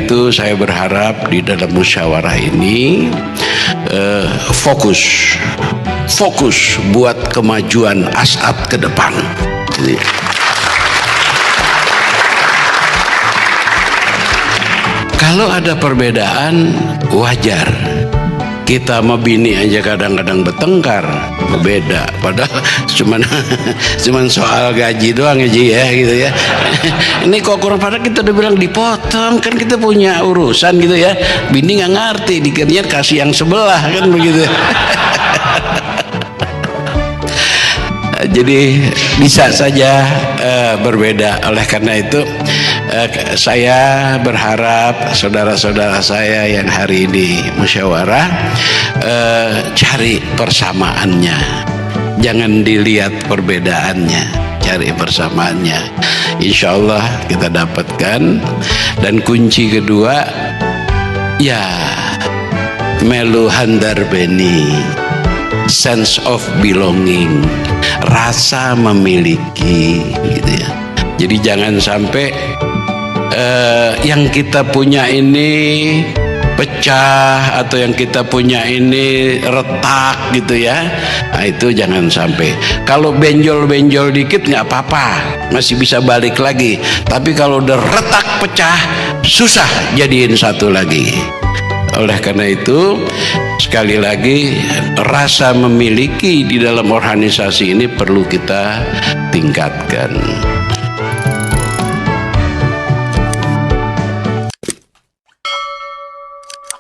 itu saya berharap di dalam musyawarah ini fokus buat kemajuan As'ad ke depan. Jadi, kalau ada perbedaan wajar. Kita sama bini aja kadang-kadang bertengkar, berbeda. Padahal cuman soal gaji doang ya gitu ya. Ini kok kurang, pada kita udah bilang dipotong, kan kita punya urusan gitu ya. Bini nggak ngerti, dikiranya kasih yang sebelah kan begitu. Jadi bisa saja berbeda. Oleh karena itu saya berharap saudara-saudara saya yang hari ini musyawarah cari persamaannya, jangan dilihat perbedaannya, cari persamaannya. Insya Allah kita dapatkan. Dan kunci kedua ya melu handar beni, sense of belonging, rasa memiliki gitu ya. Jadi jangan sampai yang kita punya ini pecah atau yang kita punya ini retak gitu ya. Nah itu jangan sampai. Kalau benjol-benjol dikit nggak apa-apa, masih bisa balik lagi. Tapi kalau udah retak pecah, susah jadiin satu lagi. Oleh karena itu sekali lagi rasa memiliki di dalam organisasi ini perlu kita tingkatkan.